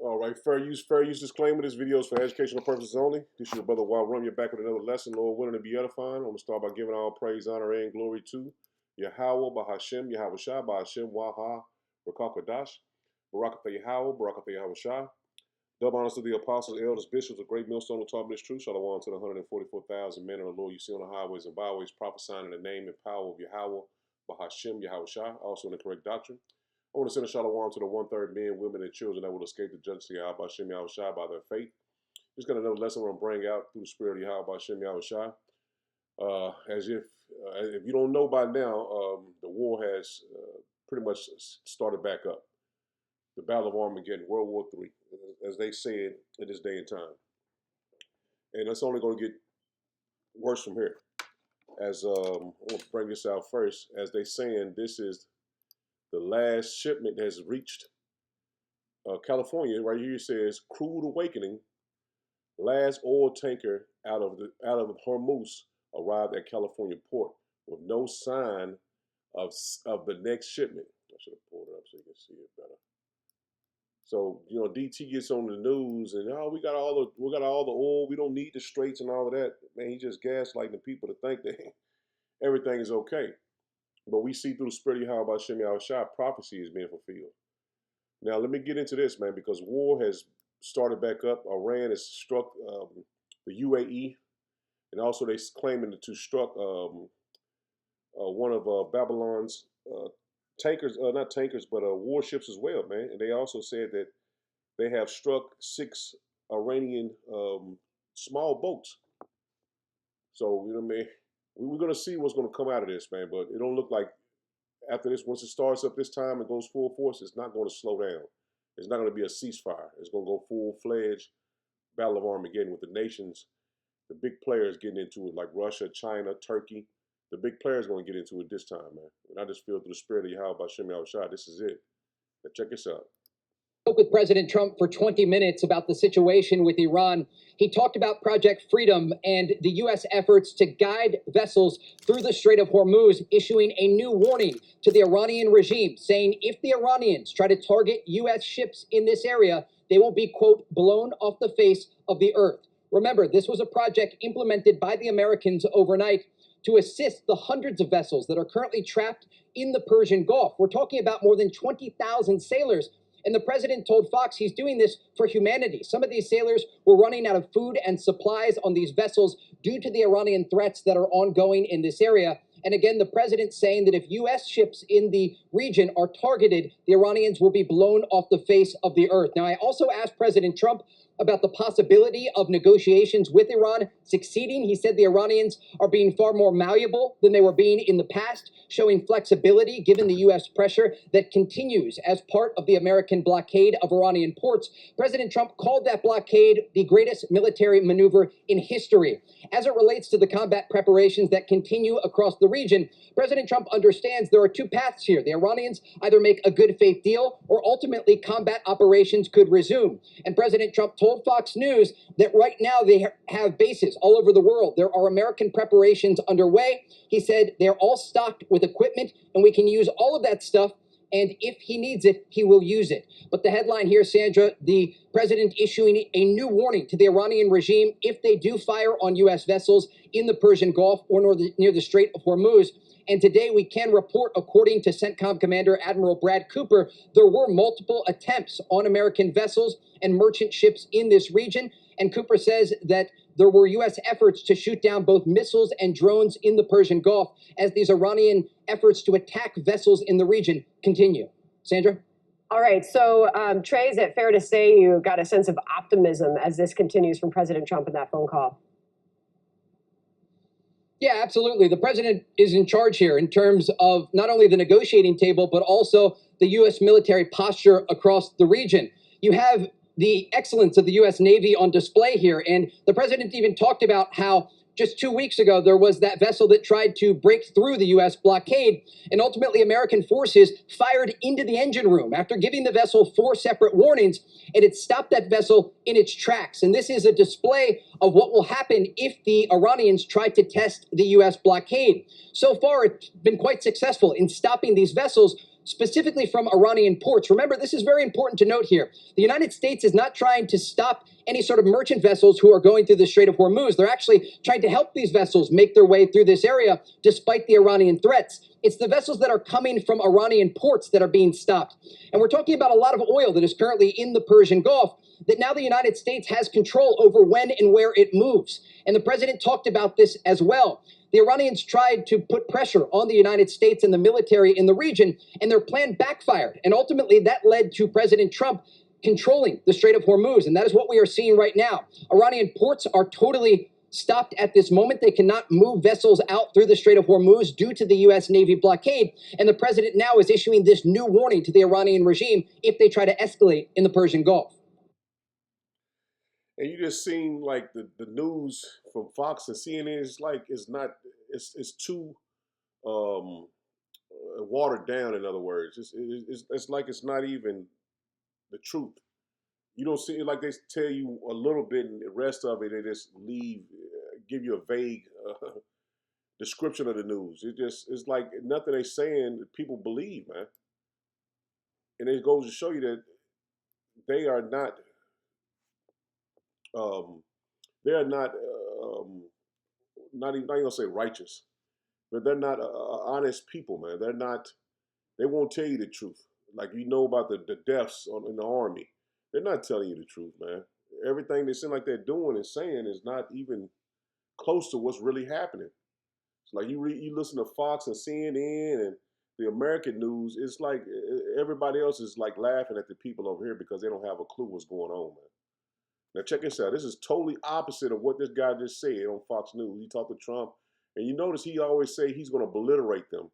All right, fair use disclaimer. This video is for educational purposes only. This is your brother Wild Rum. You're back with another lesson, Lord willing to be edifying. I'm going to start by giving all praise, honor, and glory to Yahweh, Bahashem, Yahweh Shah, Bahashem, Waha, Rakakadash, Barakatha Yahweh, Barakatha Yahweh Shah. Double honors to the apostles, elders, bishops, a great millstone who taught me this truth. Shalom to the 144,000 men of the Lord you see on the highways and byways, prophesying in the name and power of Yahweh, Bahashem, Yahweh Shah, also in the correct doctrine. I want to send a shalom to the 1/3 men, women, and children that will escape the judgment of Yahweh Hashem Yahweh Shai by their faith. Just got another lesson I'm going to bring out through the spirit of Yahweh Hashem Yahweh Shai. As if you don't know by now, the war has pretty much started back up. The Battle of Armageddon, World War III, as they said in this day and time. And it's only going to get worse from here. As I want to bring this out first, as they saying this is the last shipment that has reached California. Right here it says crude awakening. Last oil tanker out of Hormuz arrived at California port with no sign of the next shipment. I should have pulled it up so you can see it better. So you know, DT gets on the news and we got all the oil. We don't need the straits and all of that. Man, he just gaslighting the people to think that everything is okay. But we see through the spirit of Yahweh Hashem Yahweh Shai, prophecy is being fulfilled. Now, let me get into this, man, because war has started back up. Iran has struck the UAE, and also they're claiming to struck one of Babylon's tankers, not tankers, but warships as well, man. And they also said that they have struck 6 Iranian small boats. So, you know what I mean? We're going to see what's going to come out of this, man, but it don't look like after this, once it starts up this time and goes full force, it's not going to slow down. It's not going to be a ceasefire. It's going to go full-fledged Battle of Armageddon with the nations, the big players getting into it, like Russia, China, Turkey. The big players are going to get into it this time, man. And I just feel through the spirit of Yahweh Hashem Yahweh Shai, this is it. Now check this out. Spoke with President Trump for 20 minutes about the situation with Iran. He talked about Project Freedom and the U.S. efforts to guide vessels through the Strait of Hormuz, issuing a new warning to the Iranian regime, saying if the Iranians try to target U.S. ships in this area, they will be, quote, blown off the face of the earth. Remember, this was a project implemented by the Americans overnight to assist the hundreds of vessels that are currently trapped in the Persian Gulf. We're talking about more than 20,000 sailors. And the president told Fox he's doing this for humanity. Some of these sailors were running out of food and supplies on these vessels due to the Iranian threats that are ongoing in this area. And again, the president saying that if U.S. ships in the region are targeted, the Iranians will be blown off the face of the earth. Now, I also asked President Trump about the possibility of negotiations with Iran succeeding. He said the Iranians are being far more malleable than they were being in the past, showing flexibility given the U.S. pressure that continues as part of the American blockade of Iranian ports. President Trump called that blockade the greatest military maneuver in history. As it relates to the combat preparations that continue across the region, President Trump understands there are 2 paths here. The Iranians either make a good faith deal or ultimately combat operations could resume. And President Trump told Fox News that right now they have bases all over the world. There are American preparations underway. He said they're all stocked with equipment and we can use all of that stuff. And if he needs it, he will use it. But the headline here, Sandra, the president issuing a new warning to the Iranian regime if they do fire on U.S. vessels in the Persian Gulf or near the Strait of Hormuz. And today we can report, according to CENTCOM Commander Admiral Brad Cooper, there were multiple attempts on American vessels and merchant ships in this region. And Cooper says that there were U.S. efforts to shoot down both missiles and drones in the Persian Gulf as these Iranian efforts to attack vessels in the region continue. Sandra? All right. So, Trey, is it fair to say you got a sense of optimism as this continues from President Trump in that phone call? Yeah, absolutely. The president is in charge here in terms of not only the negotiating table, but also the U.S. military posture across the region. You have the excellence of the U.S. Navy on display here. And the president even talked about how just 2 weeks ago, there was that vessel that tried to break through the U.S. blockade. And ultimately, American forces fired into the engine room after giving the vessel 4 separate warnings. And it stopped that vessel in its tracks. And this is a display of what will happen if the Iranians try to test the U.S. blockade. So far, it's been quite successful in stopping these vessels. specifically from Iranian ports. Remember, this is very important to note here. The United States is not trying to stop any sort of merchant vessels who are going through the Strait of Hormuz. They're actually trying to help these vessels make their way through this area despite the Iranian threats. It's the vessels that are coming from Iranian ports that are being stopped. And we're talking about a lot of oil that is currently in the Persian Gulf that now the United States has control over when and where it moves. And the president talked about this as well. The Iranians tried to put pressure on the United States and the military in the region, and their plan backfired. And ultimately, that led to President Trump controlling the Strait of Hormuz. And that is what we are seeing right now. Iranian ports are totally stopped at this moment. They cannot move vessels out through the Strait of Hormuz due to the U.S. Navy blockade. And the president now is issuing this new warning to the Iranian regime if they try to escalate in the Persian Gulf. And you just seen like the news from Fox and CNN is like it's too watered down. In other words, it's like it's not even the truth. You don't see it like they tell you a little bit, and the rest of it they just give you a vague description of the news. It's like nothing they saying people believe, man. And it goes to show you that they are not. They're not even gonna say righteous, but they're not honest people, man. They're not. They won't tell you the truth. Like you know about the deaths in the army. They're not telling you the truth, man. Everything they seem like they're doing and saying is not even close to what's really happening. It's like you listen to Fox and CNN and the American news. It's like everybody else is like laughing at the people over here because they don't have a clue what's going on, man. Now check this out. This is totally opposite of what this guy just said on Fox News. He talked to Trump, and you notice he always say he's going to obliterate them.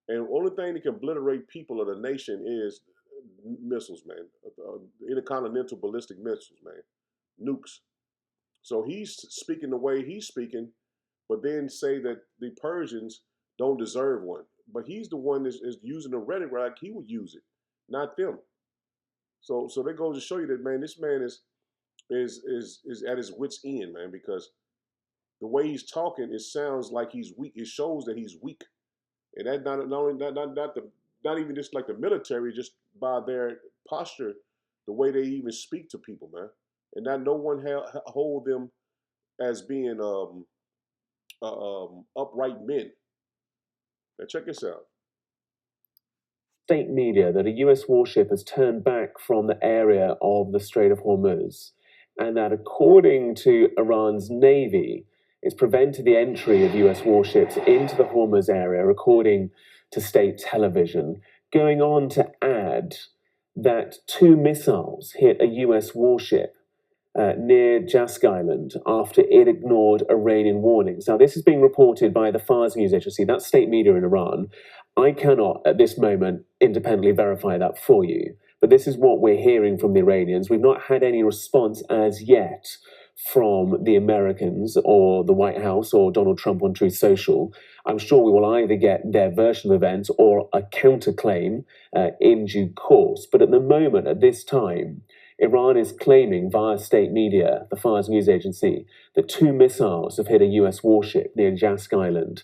And the only thing that can obliterate people of the nation is missiles, man. Intercontinental ballistic missiles, man. Nukes. So he's speaking the way he's speaking, but then say that the Persians don't deserve one. But he's the one that is using the rhetoric like he would use it, not them. So that goes to show you that, man, this man is at his wit's end, man, because the way he's talking, it sounds like he's weak. It shows that he's weak, and that not even just like the military, just by their posture, the way they even speak to people, man, and that no one hold them as being upright men. Now check this out. State media that a US warship has turned back from the area of the Strait of Hormuz, and that according to Iran's Navy, it's prevented the entry of US warships into the Hormuz area, according to state television, going on to add that 2 missiles hit a US warship near Jask Island after it ignored Iranian warnings. Now, this is being reported by the Fars news agency, that's state media in Iran. I cannot, at this moment, independently verify that for you, but this is what we're hearing from the Iranians. We've not had any response as yet from the Americans or the White House or Donald Trump on Truth Social. I'm sure we will either get their version of events or a counterclaim in due course. But at the moment, at this time, Iran is claiming via state media, the Fars news agency, that 2 missiles have hit a US warship near Jask Island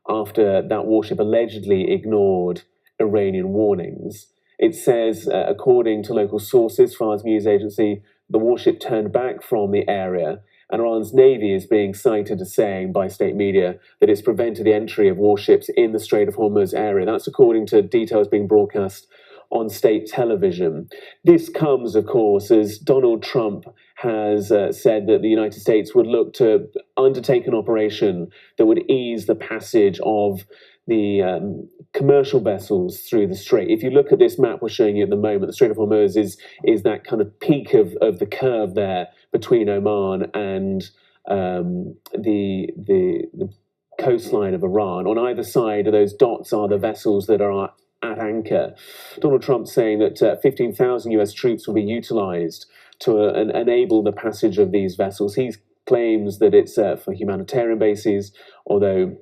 after that warship allegedly ignored Iranian warnings. It says, according to local sources, Fars news agency, the warship turned back from the area, and Iran's Navy is being cited as saying by state media that it's prevented the entry of warships in the Strait of Hormuz area. That's according to details being broadcast on state television. This comes, of course, as Donald Trump has said that the United States would look to undertake an operation that would ease the passage of the commercial vessels through the strait. If you look at this map we're showing you at the moment, the Strait of Hormuz is that kind of peak of the curve there between Oman and the coastline of Iran. On either side of those dots are the vessels that are at anchor. Donald Trump saying that 15,000 US troops will be utilized to enable the passage of these vessels. He claims that it's for humanitarian bases, although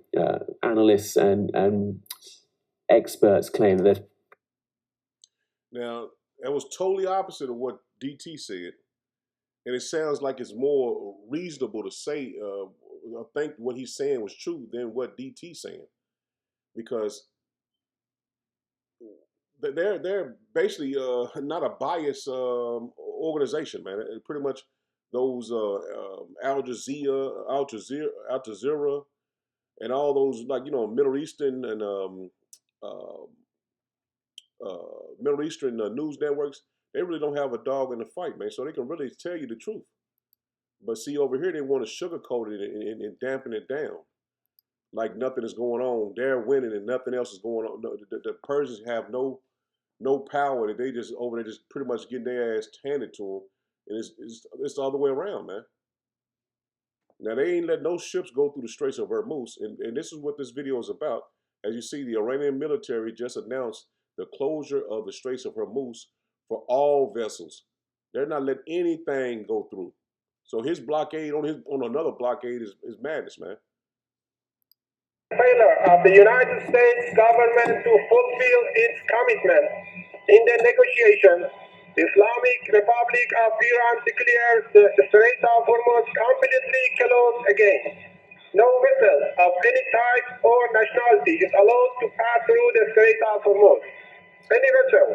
analysts and experts claim that there's... Now, that was totally opposite of what DT said. And it sounds like it's more reasonable to say, I think what he's saying was true than what DT's saying. Because they're basically not a biased organization, man. Pretty much those Al Jazeera, and all those, like, Middle Eastern and uh, Middle Eastern news networks. They really don't have a dog in the fight, man. So they can really tell you the truth. But see, over here they want to sugarcoat it and dampen it down, like nothing is going on. They're winning and nothing else is going on. The Persians have no power. That they just over there just pretty much getting their ass handed to them, and it's the other way around, man. Now they ain't let no ships go through the Straits of Hormuz, and this is what this video is about. As you see, the Iranian military just announced the closure of the Straits of Hormuz for all vessels. They're not letting anything go through. So his blockade on another blockade is madness, man. Failure of the United States government to fulfill its commitment in the negotiations, the Islamic Republic of Iran declares the Strait of Hormuz completely closed again. No vessel of any type or nationality is allowed to pass through the Strait of Hormuz. Any vessel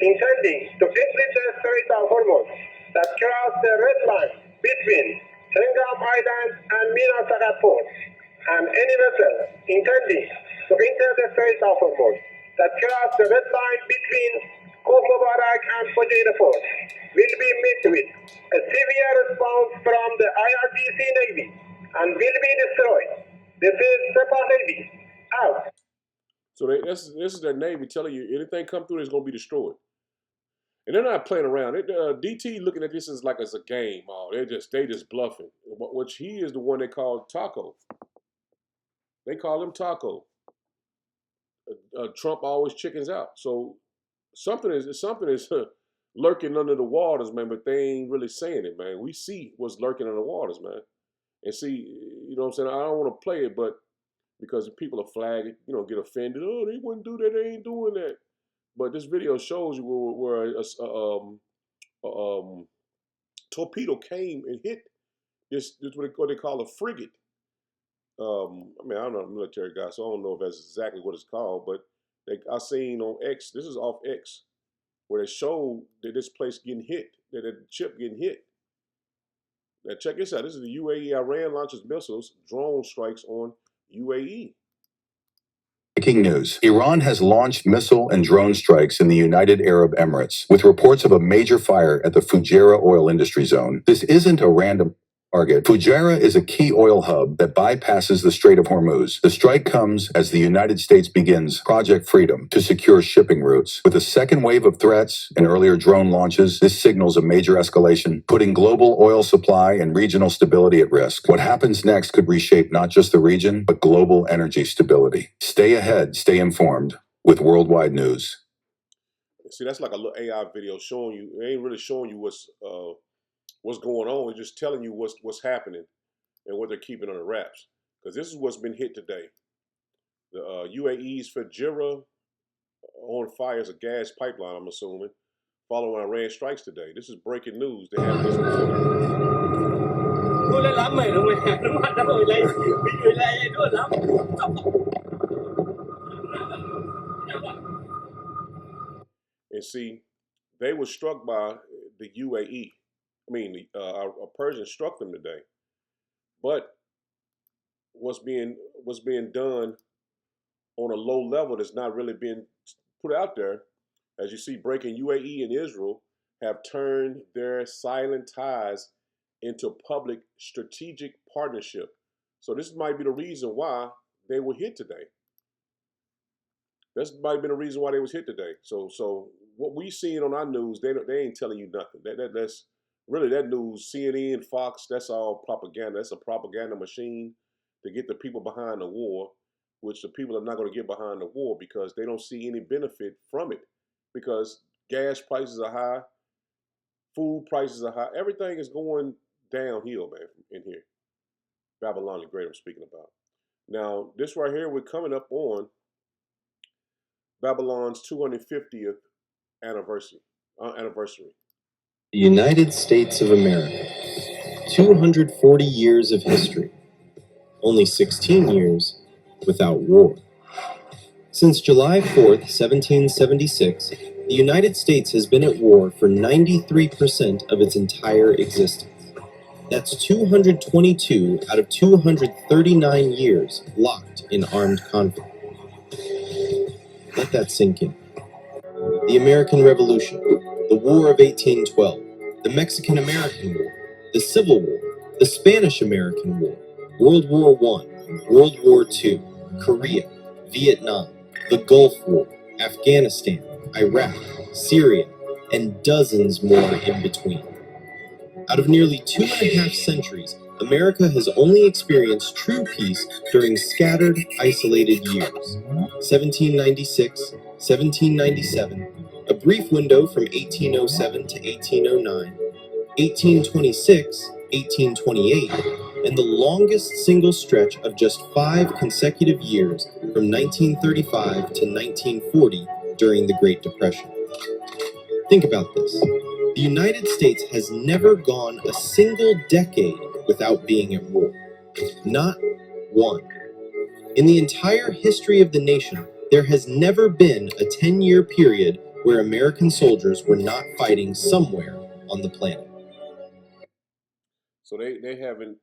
intending to exit the Strait of Hormuz that cross the red line between Sengam Island and Mina Sagat Port, and any vessel intending to enter the Strait of Hormuz that cross the red line between Khor Mubarak and Fujairah Port will be met with a severe response from the IRGC Navy and will be destroyed. This is Sepah Navy out. So this is their Navy telling you anything come through is going to be destroyed. And they're not playing around. DT looking at this as like as a game. Oh, they just bluffing. Which he is the one they call Taco. They call him Taco. Trump always chickens out. So something is lurking under the waters, man. But they ain't really saying it, man. We see what's lurking under the waters, man. And see, you know what I'm saying? I don't want to play it, but because people are flagging, get offended. Oh, they wouldn't do that. They ain't doing that. But this video shows you where a torpedo came and hit this what they call a frigate. I mean, I'm not a military guy, so I don't know if that's exactly what it's called. But I seen on X, this is off X, where they showed that this place getting hit, that the ship getting hit. Now check this out. This is the UAE. Iran launches missiles, drone strikes on UAE. Breaking news. Iran has launched missile and drone strikes in the United Arab Emirates, with reports of a major fire at the Fujairah oil industry zone. This isn't a random target. Fujairah is a key oil hub that bypasses the Strait of Hormuz. The strike comes as the United States begins Project Freedom to secure shipping routes. With a second wave of threats and earlier drone launches, this signals a major escalation, putting global oil supply and regional stability at risk. What happens next could reshape not just the region, but global energy stability. Stay ahead, stay informed with Worldwide News. See, that's like a little AI video showing you. It ain't really showing you what's going on. It's just telling you what's happening and what they're keeping under wraps. Because this is what's been hit today. The UAE's Fujairah on fire as a gas pipeline, I'm assuming, following Iran strikes today. This is breaking news. They have this and see, they were struck by the UAE. I mean, a Persian struck them today. But what's being done on a low level that's not really being put out there, as you see, breaking UAE and Israel have turned their silent ties into public strategic partnership. So this might be the reason why they were hit today. This might have been the reason why they was hit today. So what we seeing on our news, they ain't telling you nothing. That's really that news, CNN, Fox, that's all propaganda. That's a propaganda machine to get the people behind the war, which the people are not going to get behind the war because they don't see any benefit from it. Because gas prices are high, food prices are high, everything is going downhill, man, in here. Babylon the Great I'm speaking about. Now, this right here, we're coming up on Babylon's 250th anniversary. The United States of America. 240 years of history. Only 16 years without war. Since July 4th, 1776, the United States has been at war for 93% of its entire existence. That's 222 out of 239 years locked in armed conflict. Let that sink in. The American Revolution, the War of 1812, the Mexican-American War, the Civil War, the Spanish-American War, World War I, World War II, Korea, Vietnam, the Gulf War, Afghanistan, Iraq, Syria, and dozens more in between. Out of nearly 2.5 centuries, America has only experienced true peace during scattered, isolated years. 1796, 1797, a brief window from 1807 to 1809, 1826, 1828, and the longest single stretch of just 5 consecutive years from 1935 to 1940 during the Great Depression. Think about this. The United States has never gone a single decade without being at war. Not one. In the entire history of the nation, there has never been a 10-year period where American soldiers were not fighting somewhere on the planet. So they haven't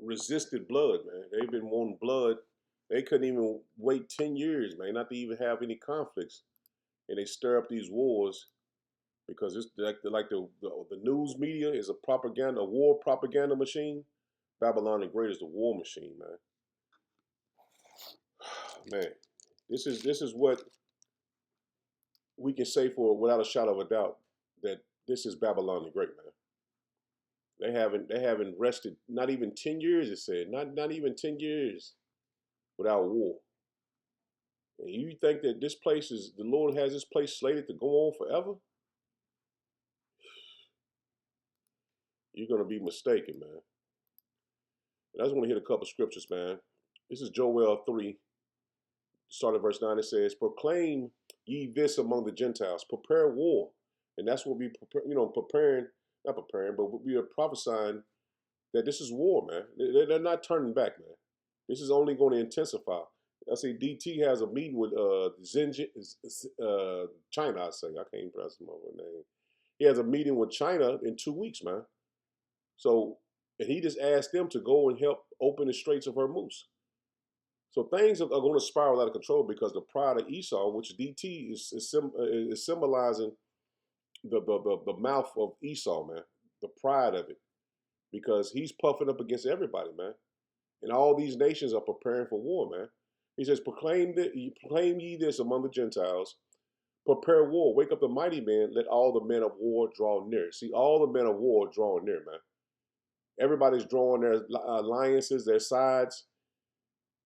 resisted blood, man. They've been wanting blood. They couldn't even wait 10 years, man, not to even have any conflicts. And they stir up these wars because it's like the news media is a war propaganda machine. Babylon the Great is the war machine, man. Man, this is what we can say for without a shadow of a doubt that this is Babylon the Great, man. They haven't rested not even 10 years, it said. Not even 10 years without war. And you think that this place is the Lord has this place slated to go on forever? You're gonna be mistaken, man. And I just want to hit a couple scriptures, man. This is Joel 3, starting verse 9. It says, "Proclaim ye this among the Gentiles, prepare war." And that's what we prepare, not preparing, but we are prophesying that this is war, man. They're not turning back, man. This is only going to intensify. I see DT has a meeting with China, I say. I can't even pronounce his name. He has a meeting with China in 2 weeks, man. So, and he just asked them to go and help open the Straits of Hormuz. So things are going to spiral out of control because the pride of Esau, which DT is symbolizing the mouth of Esau, man, the pride of it, because he's puffing up against everybody, man. And all these nations are preparing for war, man. He says, proclaim ye this among the Gentiles, prepare war, wake up the mighty men, let all the men of war draw near. See, all the men of war drawing near, man. Everybody's drawing their alliances, their sides,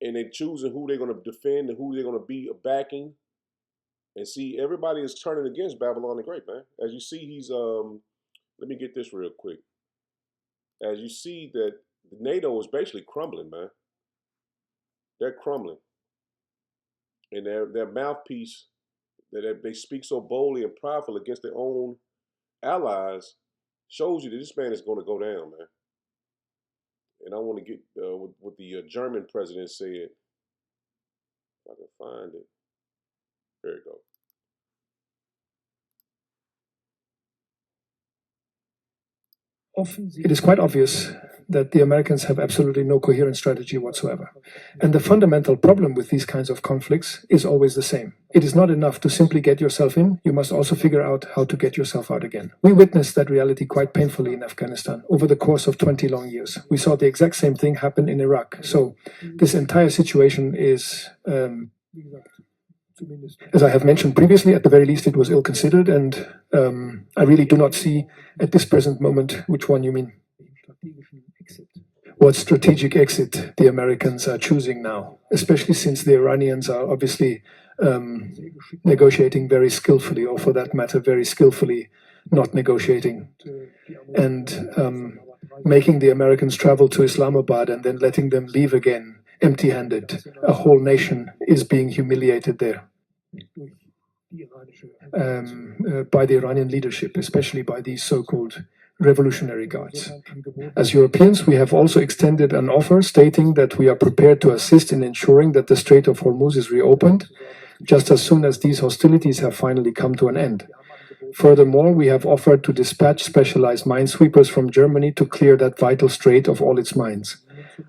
and they're choosing who they're going to defend and who they're going to be backing. And see, everybody is turning against Babylon the Great, man. As you see, he's, let me get this real quick. As you see that NATO is basically crumbling, man. They're crumbling. And their mouthpiece, that they speak so boldly and powerful against their own allies, shows you that this man is going to go down, man. And I want to get what the German president said. If I can find it. There you go. It is quite obvious that the Americans have absolutely no coherent strategy whatsoever. And the fundamental problem with these kinds of conflicts is always the same. It is not enough to simply get yourself in, you must also figure out how to get yourself out again. We witnessed that reality quite painfully in Afghanistan over the course of 20 long years. We saw the exact same thing happen in Iraq. So this entire situation is, as I have mentioned previously, at the very least it was ill-considered, and I really do not see at this present moment which one you mean. What strategic exit the Americans are choosing now, especially since the Iranians are obviously negotiating very skillfully, or for that matter, very skillfully not negotiating, and making the Americans travel to Islamabad and then letting them leave again empty-handed. A whole nation is being humiliated there by the Iranian leadership, especially by these so-called revolutionary guards. As Europeans, we have also extended an offer stating that we are prepared to assist in ensuring that the Strait of Hormuz is reopened just as soon as these hostilities have finally come to an end. Furthermore, we have offered to dispatch specialized minesweepers from Germany to clear that vital strait of all its mines.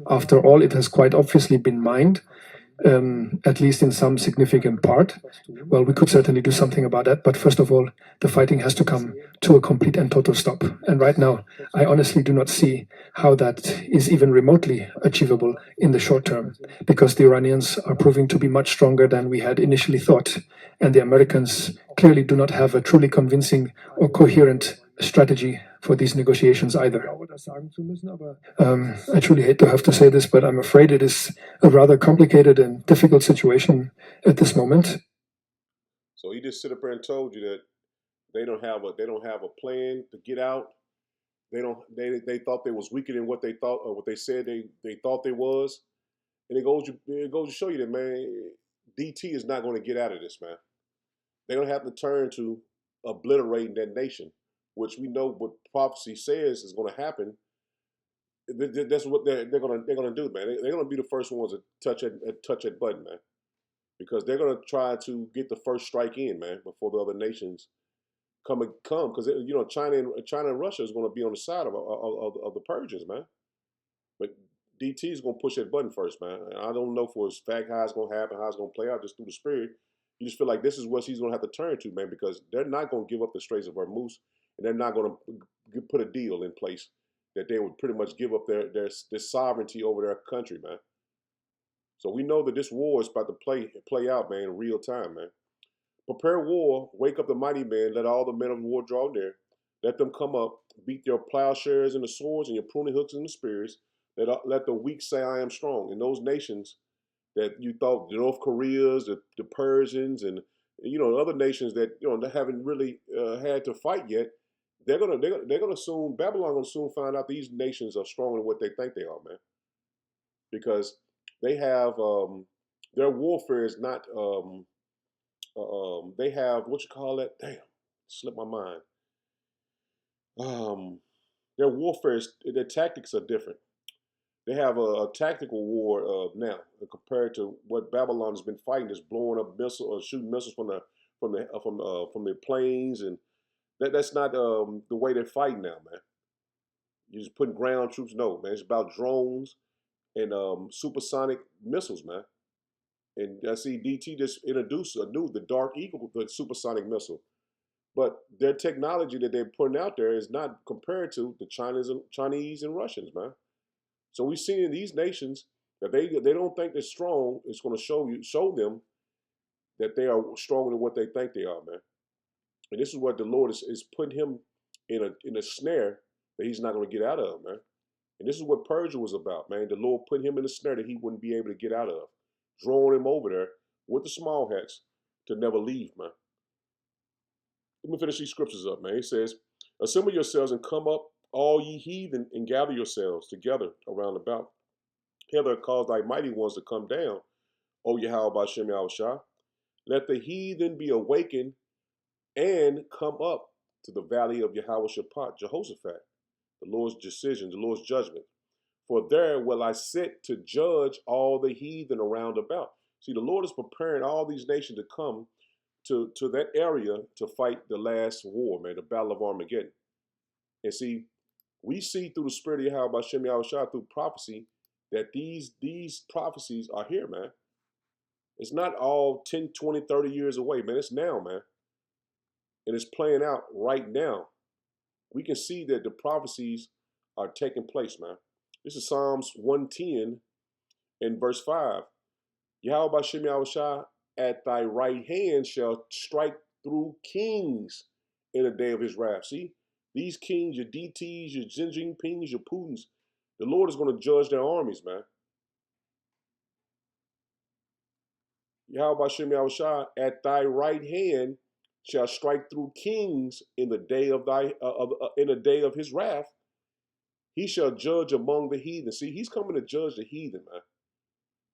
After all, it has quite obviously been mined, at least in some significant part. Well, we could certainly do something about that, but first of all, the fighting has to come to a complete and total stop. And right now, I honestly do not see how that is even remotely achievable in the short term, because the Iranians are proving to be much stronger than we had initially thought, and the Americans clearly do not have a truly convincing or coherent strategy for these negotiations either. I truly hate to have to say this, but I'm afraid it is a rather complicated and difficult situation at this moment. So he just sit up there and told you that they don't have a plan to get out. They thought they was weaker than what they thought or what they said they thought they was. And it goes to show you that, man, DT is not going to get out of this, man. They're going to have to turn to obliterating that nation, which we know what prophecy says is going to happen. That's what they're going to do, man. They're going to be the first ones to touch that button, man, because they're going to try to get the first strike in, man, before the other nations come because you know China and Russia is going to be on the side of the Persians, man. But DT is going to push that button first, man. And I don't know for a fact how it's going to happen, how it's going to play out, just through the spirit. You just feel like this is what he's going to have to turn to, man, because they're not going to give up the Straits of Hormuz, and they're not going to put a deal in place that they would pretty much give up their sovereignty over their country, man. So we know that this war is about to play out, man, in real time, man. Prepare war, wake up the mighty men, let all the men of war draw near. Let them come up, beat their plowshares and the swords and your pruning hooks and the spears. Let the weak say, I am strong. And those nations that you thought, the North Koreas, the Persians, and you know other nations that they haven't really had to fight yet, they're gonna soon, Babylon gonna soon find out these nations are stronger than what they think they are, man. Because they have their warfare is not they have what you call it? Damn, slipped my mind. Their warfare, their tactics are different. They have a tactical war now compared to what Babylon has been fighting, just blowing up missiles or shooting missiles from the planes, and that's not the way they're fighting now, man. You're just putting ground troops. No, man, it's about drones and supersonic missiles, man. And I see DT just introduced the Dark Eagle, the supersonic missile. But their technology that they're putting out there is not compared to the Chinese and Russians, man. So we've seen in these nations that they don't think they're strong. It's going to show them that they are stronger than what they think they are, man. And this is what the Lord is putting him in a snare that he's not going to get out of, man. And this is what Persia was about, man. The Lord put him in a snare that he wouldn't be able to get out of, drawing him over there with the small hats to never leave, man. Let me finish these scriptures up, man. It says, assemble yourselves and come up, all ye heathen, and gather yourselves together around about. Hither cause thy mighty ones to come down, O Yahweh Bashem Yahushua. Let the heathen be awakened and come up to the valley of Yahweh Shaphat, Jehoshaphat, the Lord's decision, the Lord's judgment. For there will I sit to judge all the heathen around about. See, the Lord is preparing all these nations to come to that area to fight the last war, man, the Battle of Armageddon. And see, we see through the spirit of Yahweh Bashem Yahushua through prophecy that these prophecies are here, man. It's not all 10, 20, 30 years away, man. It's now, man. And it's playing out right now. We can see that the prophecies are taking place, man. This is Psalms 110 and verse 5. Yahweh Bashem Yahushua, at thy right hand shall strike through kings in the day of his wrath. See, these kings, your DTs, your Xi Jinpings, your Putins, the Lord is going to judge their armies, man. Yahweh Bashem Yahushua, at thy right hand shall strike through kings in the day of his wrath. He shall judge among the heathen. See, he's coming to judge the heathen, man.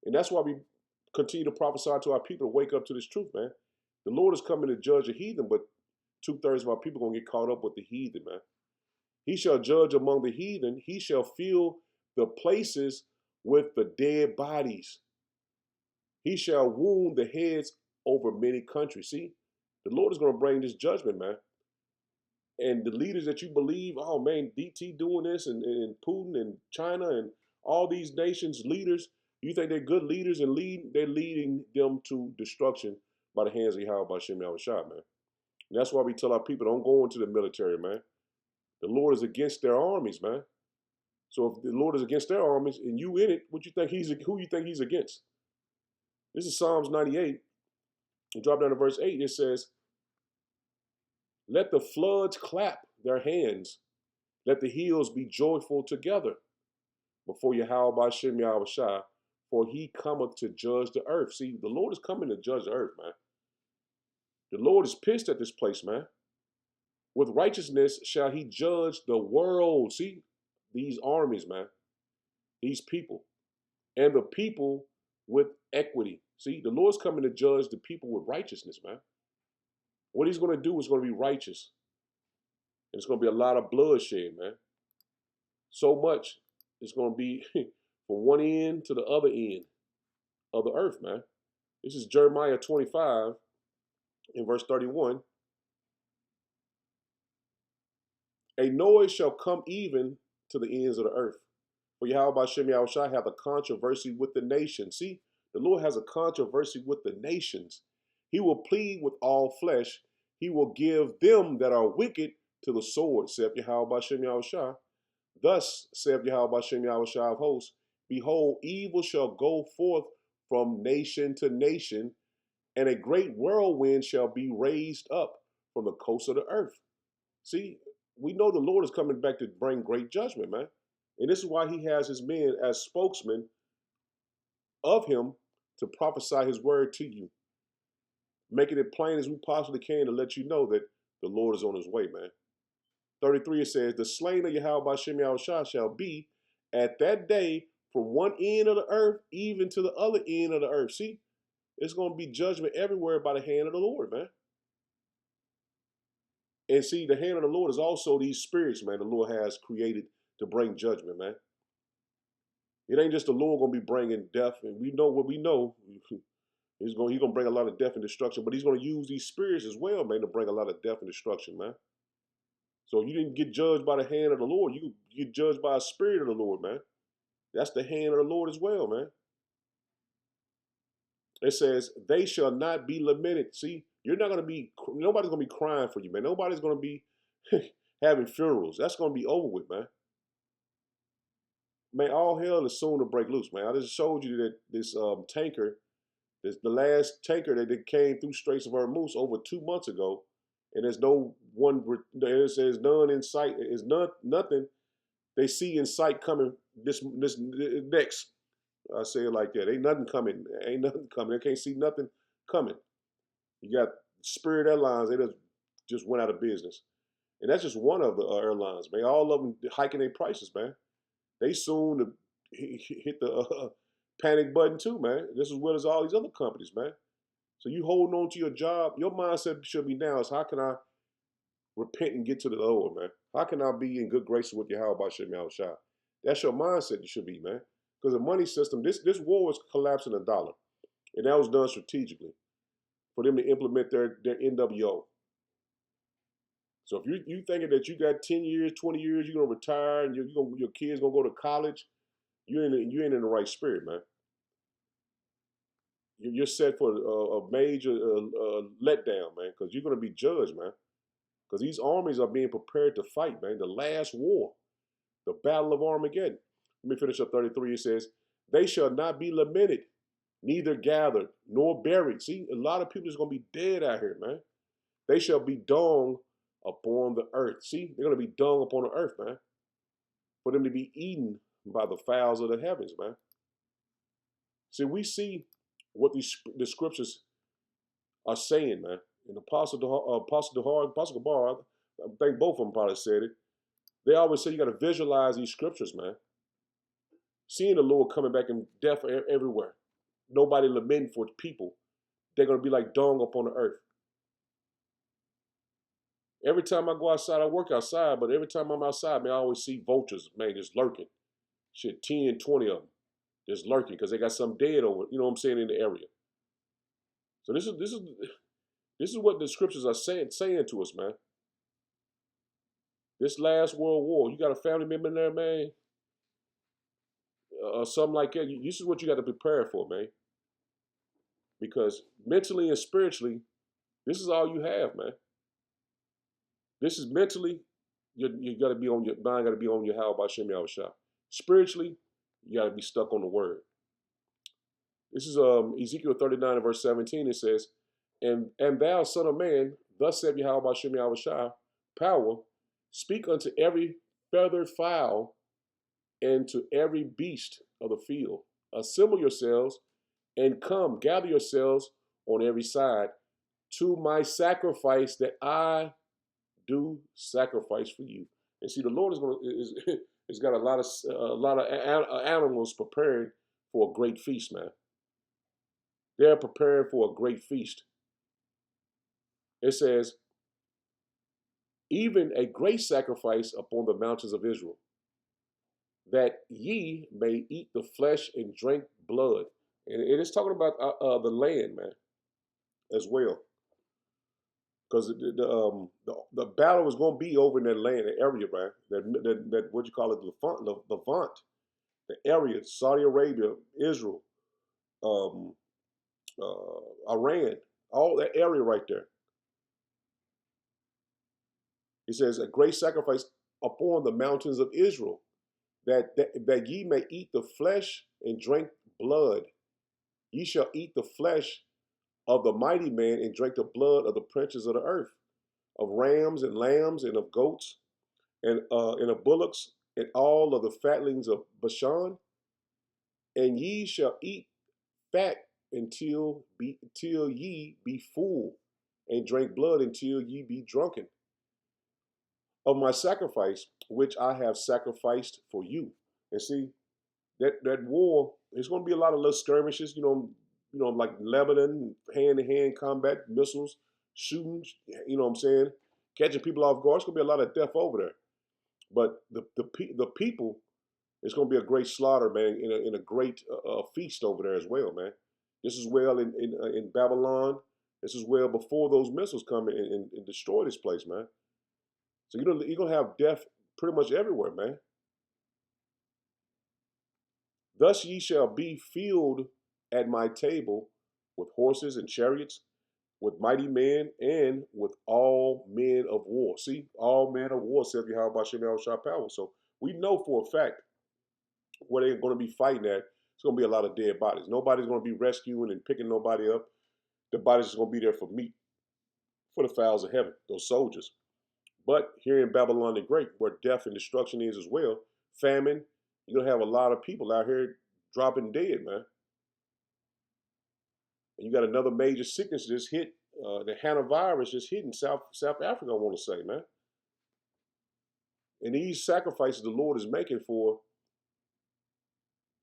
And that's why we continue to prophesy to our people to wake up to this truth, man. The Lord is coming to judge the heathen, but 2/3 of our people are going to get caught up with the heathen, man. He shall judge among the heathen. He shall fill the places with the dead bodies. He shall wound the heads over many countries. See, the Lord is going to bring this judgment, man. And the leaders that you believe, oh man, DT doing this, and Putin and China and all these nations leaders, you think they're good leaders and they're leading them to destruction by the hands of Yahweh Bashem Yahushua, man. And that's why we tell our people, don't go into the military, man. The Lord is against their armies, man. So if the Lord is against their armies and you in it, who you think he's against? This is Psalms 98. You drop down to verse 8, it says, let the floods clap their hands. Let the hills be joyful together before Yahweh Bashem Yahushua, for he cometh to judge the earth. See, the Lord is coming to judge the earth, man. The Lord is pissed at this place, man. With righteousness shall he judge the world. See, these armies, man. These people. And the people with equity. See, the Lord's coming to judge the people with righteousness, man. What he's going to do is going to be righteous. And it's going to be a lot of bloodshed, man. So much it's going to be from one end to the other end of the earth, man. This is Jeremiah 25 in verse 31. A noise shall come even to the ends of the earth. For Yahweh Bashem Yahushua hath a controversy with the nations. See, the Lord has a controversy with the nations. He will plead with all flesh. He will give them that are wicked to the sword, saith Yahweh Bashem Yahushua. Thus saith Yahweh Bashem Yahushua of hosts, behold, evil shall go forth from nation to nation, and a great whirlwind shall be raised up from the coast of the earth. See, we know the Lord is coming back to bring great judgment, man. And this is why he has his men as spokesmen of him to prophesy his word to you, making it plain as we possibly can to let you know that the Lord is on his way, man. 33, it says, the slain of Yahweh Bashem Yahushua shall be at that day from one end of the earth even to the other end of the earth. See, it's going to be judgment everywhere by the hand of the Lord, man. And see, the hand of the Lord is also these spirits, man, the Lord has created to bring judgment, man. It ain't just the Lord going to be bringing death, and we know what we know. He's going to bring a lot of death and destruction, but he's going to use these spirits as well, man, to bring a lot of death and destruction, man. So you didn't get judged by the hand of the Lord. You get judged by a spirit of the Lord, man. That's the hand of the Lord as well, man. It says, they shall not be lamented. See, nobody's going to be crying for you, man. Nobody's going to be having funerals. That's going to be over with, man. Man, all hell is soon to break loose, man. I just showed you that this tanker, the last tanker that came through Straits of Hormuz over 2 months ago, and there's none in sight. There's nothing they see in sight coming this next. I say it like that. Ain't nothing coming. Ain't nothing coming. They can't see nothing coming. You got Spirit Airlines. They just went out of business. And that's just one of the airlines, man. All of them hiking their prices, man. They soon hit the panic button too, man. Just as well as all these other companies, man. So you holding on to your job. Your mindset should be now is how can I repent and get to the Lord, man? How can I be in good graces with Yahweh Bashem Yahushua? That's your mindset you should be, man. Because the money system, this war is collapsing the dollar. And that was done strategically for them to implement their NWO. So if you thinking that you got 10 years, 20 years, you're going to retire and your kids going to go to college, you ain't in the right spirit, man. You're set for a major letdown, man, because you're going to be judged, man. Because these armies are being prepared to fight, man. The last war, the battle of Armageddon. Let me finish up 33. It says, they shall not be lamented, neither gathered, nor buried. See, a lot of people is going to be dead out here, man. They shall be dung upon the earth. See, they're going to be dung upon the earth, man. For them to be eaten by the fowls of the heavens, man. See, we see what the scriptures are saying, man. And Apostle Gabar, I think both of them probably said it. They always say you got to visualize these scriptures, man. Seeing the Lord coming back in death everywhere. Nobody lamenting for people. They're going to be like dung upon the earth. Every time I go outside, I work outside, but every time I'm outside, man, I always see vultures, man, just lurking. Shit, 10, 20 of them just lurking because they got some dead over, you know what I'm saying, in the area. So this is what the scriptures are saying to us, man. This last world war, you got a family member in there, man, or something like that. This is what you got to prepare for, man. Because mentally and spiritually, this is all you have, man. This is mentally, you got to be on your mind, got to be on your how about Shem Yahushua. Spiritually, you got to be stuck on the word. This is Ezekiel 39 and verse 17. It says, and thou, son of man, thus saith Yahweh Shem Yahushua, power, speak unto every feathered fowl and to every beast of the field. Assemble yourselves and come, gather yourselves on every side to my sacrifice that I do sacrifice for you. And see, the Lord is got a lot of animals prepared for a great feast, man. They're preparing for a great feast. It says, even a great sacrifice upon the mountains of Israel, that ye may eat the flesh and drink blood. And it is talking about the land, man, as well. Because the battle is going to be over in that land, the area, man. That what you call it, Levant, the area, Saudi Arabia, Israel, Iran, all that area right there. He says, a great sacrifice upon the mountains of Israel, that ye may eat the flesh and drink blood. Ye shall eat the flesh of the mighty man and drink the blood of the princes of the earth, of rams and lambs and of goats and of bullocks and all of the fatlings of Bashan. And ye shall eat fat until ye be full, and drink blood until ye be drunken of my sacrifice, which I have sacrificed for you. And see, that war, there's going to be a lot of little skirmishes, like Lebanon, hand-to-hand combat, missiles, shooting, you know what I'm saying, catching people off guard. It's going to be a lot of death over there. But the people, it's going to be a great slaughter, man, in a great feast over there as well, man. This is well in Babylon. This is well before those missiles come and destroy this place, man. So you're going to have death pretty much everywhere, man. Thus ye shall be filled at my table with horses and chariots, with mighty men, and with all men of war. See, all men of war, saith Yahweh Shem Yahushua power. So we know for a fact where they're going to be fighting at, it's going to be a lot of dead bodies. Nobody's going to be rescuing and picking nobody up. The bodies are going to be there for meat, for the fowls of heaven, those soldiers. But here in Babylon the Great, where death and destruction is as well, famine, you're going to have a lot of people out here dropping dead, man. And you got another major sickness just hit, the Hana virus just hit in South Africa, I want to say, man. And these sacrifices the Lord is making for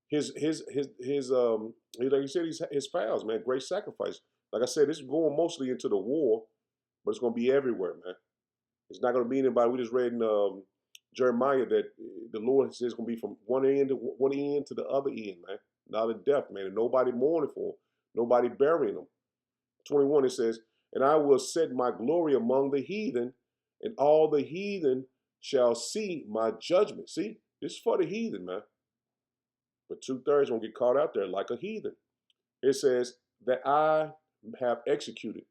his like you said, his fowls, man, great sacrifice. Like I said, this is going mostly into the war, but it's going to be everywhere, man. It's not going to be anybody. We just read in Jeremiah that the Lord says it's going to be from one end to the other end, man. Not a death, man, and nobody mourning for them, nobody burying them. 21, it says, and I will set my glory among the heathen, and all the heathen shall see my judgment. See, this is for the heathen, man. But 2/3 won't get caught out there like a heathen. It says that I have executed,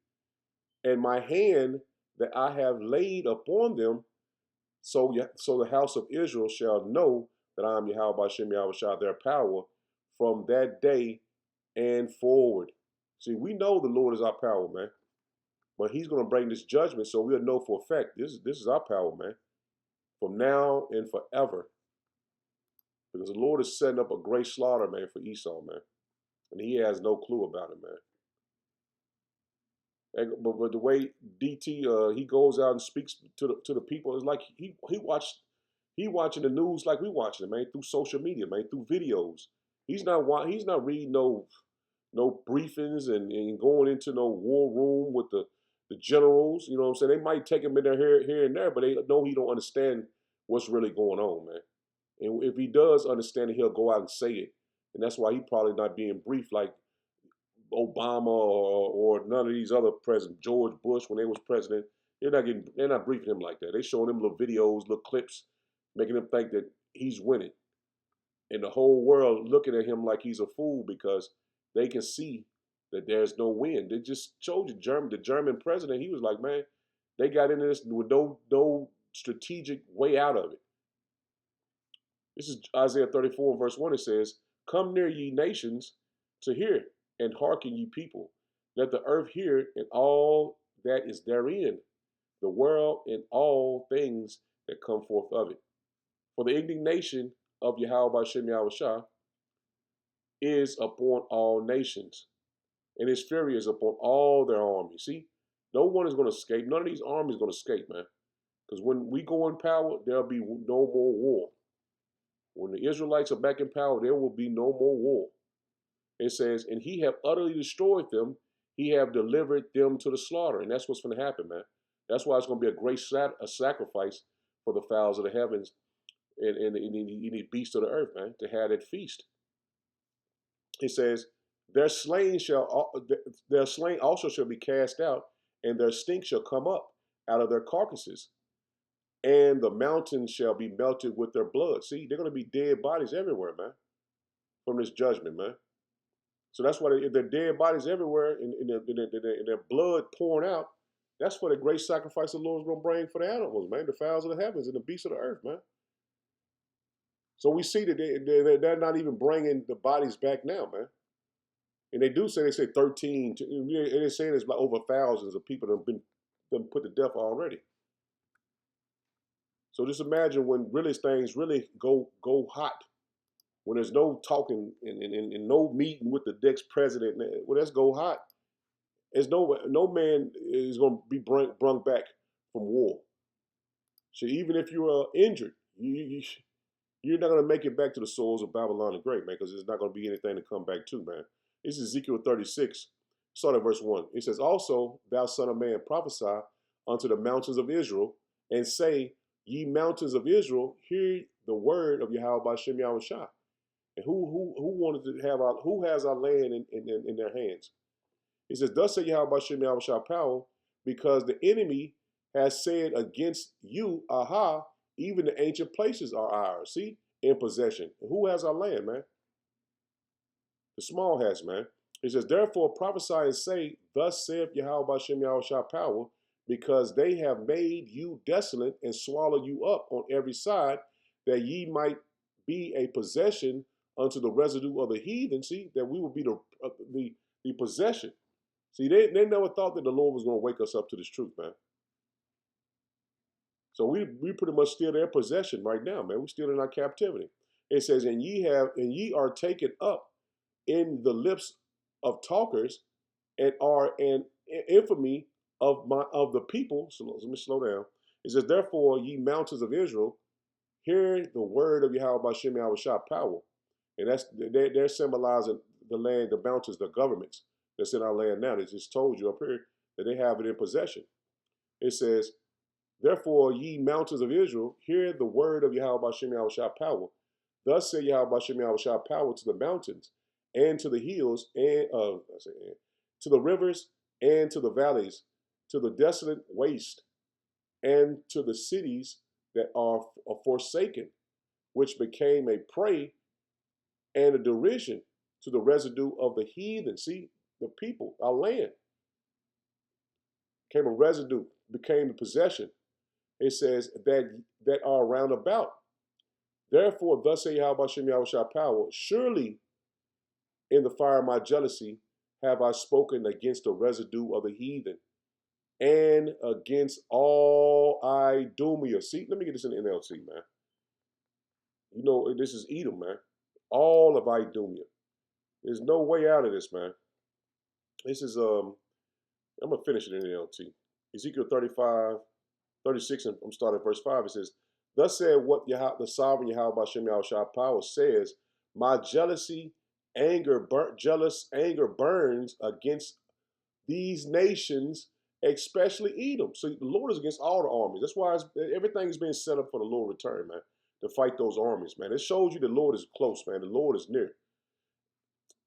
and my hand that I have laid upon them, so the house of Israel shall know that I am Yahweh Shem Yahushua, their power, from that day and forward. See, we know the Lord is our power, man. But he's going to bring this judgment, so we'll know for a fact this is our power, man, from now and forever. Because the Lord is setting up a great slaughter, man, for Esau, man. And he has no clue about it, man. But the way DT he goes out and speaks to the people, it's like he watching the news like we watching it, man, through social media, man, through videos. He's not reading no briefings and going into no war room with the generals. You know what I'm saying? They might take him in there here and there, but they know he don't understand what's really going on, man. And if he does understand it, he'll go out and say it. And that's why he probably not being briefed like Obama or none of these other presidents, George Bush when they was president. They're not briefing him like that. They showing him little videos, little clips, making him think that he's winning. And the whole world looking at him like he's a fool because they can see that there's no win. They just showed you the German president, he was like, man, they got into this with no strategic way out of it. This is Isaiah 34, verse 1. It says, come near ye nations to hear, and hearken ye people. Let the earth hear and all that is therein, the world and all things that come forth of it. For the indignation of Yahweh Hashem Yahushua is upon all nations, and his fury is upon all their armies. See, no one is going to escape. None of these armies are going to escape, man. Because when we go in power, there'll be no more war. When the Israelites are back in power, there will be no more war. It says, and he have utterly destroyed them. He have delivered them to the slaughter. And that's what's going to happen, man. That's why it's going to be a great sacrifice for the fowls of the heavens and the beasts of the earth, man, to have that feast. It says, their slain also shall be cast out, and their stink shall come up out of their carcasses, and the mountains shall be melted with their blood. See, they're going to be dead bodies everywhere, man, from this judgment, man. So that's why they're dead bodies everywhere, and their blood pouring out. That's what a great sacrifice the Lord is going to bring for the animals, man, the fowls of the heavens and the beasts of the earth, man. So we see that they're not even bringing the bodies back now, man. And they say 13. They're saying there's like over thousands of people that have been put to death already. So just imagine when really things really go hot, when there's no talking and no meeting with the next president. When that's go hot, there's no man is going to be brung back from war. So even if you're injured, you're not going to make it back to the soils of Babylon the Great, man, because there's not going to be anything to come back to, man. This is Ezekiel 36, start at verse 1. It says, also, thou son of man, prophesy unto the mountains of Israel, and say, ye mountains of Israel, hear the word of Yahweh Hashem Yahushua. And who has our land in their hands? It says, thus say Yahweh Hashem Yahushua power, because the enemy has said against you, aha, even the ancient places are ours, see, in possession. And who has our land, man? The small has, man. It says, therefore prophesy and say, thus saith Yahweh Hashem Yahushua power, because they have made you desolate and swallowed you up on every side, that ye might be a possession unto the residue of the heathen. See, that we will be the possession. See, they never thought that the Lord was going to wake us up to this truth, man. So we pretty much still their possession right now, man. We're still in our captivity. It says, and ye are taken up in the lips of talkers, and are an infamy of the people. So let me slow down. It says, therefore, ye mountains of Israel, hear the word of Yahweh Hashem Yahushua power. And they're symbolizing the land, the mountains, the governments that's in our land now. They just told you up here that they have it in possession. It says, therefore, ye mountains of Israel, hear the word of Yahweh Hashem Yahushua power. Thus say Yahweh Hashem Yahushua power to the mountains, and to the hills, and to the rivers, and to the valleys, to the desolate waste, and to the cities that are forsaken, which became a prey and a derision to the residue of the heathen. See, the people, our land, became a residue, became a possession. It says that are round about. Therefore, thus say Yahweh Hashem Yahushua power, surely in the fire of my jealousy have I spoken against the residue of the heathen, and against all Idumea. See, let me get this in the NLT, man. You know, this is Edom, man. All of Idumea. There's no way out of this, man. This is, I'm going to finish it in the NLT. Ezekiel 36, and I'm starting at verse 5. It says, thus said what the sovereign Yahweh Hashem Yahushua power says, my jealous anger burns against these nations, especially Edom. So the Lord is against all the armies. That's why everything is being set up for the Lord return, man, to fight those armies, man. It shows you the Lord is close, man. The Lord is near.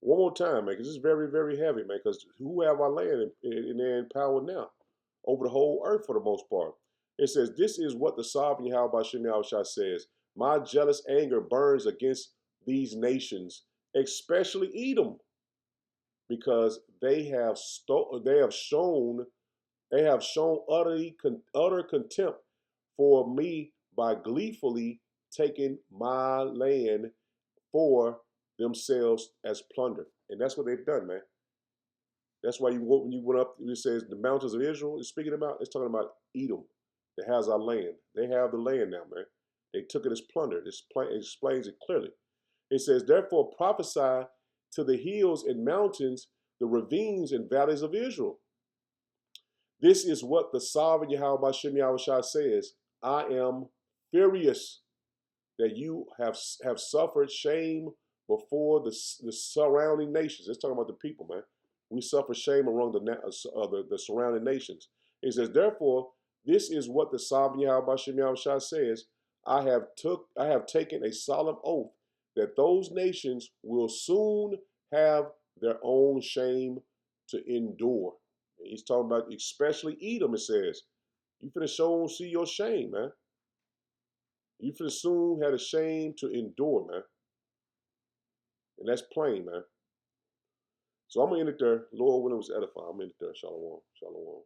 One more time, man, because it's very, very heavy, man, because who have our land and they're in power now over the whole earth for the most part. It says, this is what the sovereign Yahweh Shem Yahushua says. My jealous anger burns against these nations, especially Edom, because they have shown utter contempt for me by gleefully taking my land for themselves as plunder. And that's what they've done, man. That's why when you went up, it says the mountains of Israel, it's speaking about, it's talking about Edom that has our land. They have the land now, man. They took it as plunder. It explains it clearly. It says, therefore prophesy to the hills and mountains, the ravines and valleys of Israel. This is what the sovereign Yahweh Shem Yahushua says. I am furious that you have suffered shame before the surrounding nations. It's talking about the people, man. We suffer shame among the surrounding nations. It says, therefore, this is what the sovereign Yahweh Shem Yahushua says. I have taken a solemn oath that those nations will soon have their own shame to endure. And he's talking about especially Edom, it says. You finna see your shame, man. You finna soon have a shame to endure, man. And that's plain, man. So I'm going to end it there. Lord, when it was edifying, I'm going to end it there. Shalom. Shalom.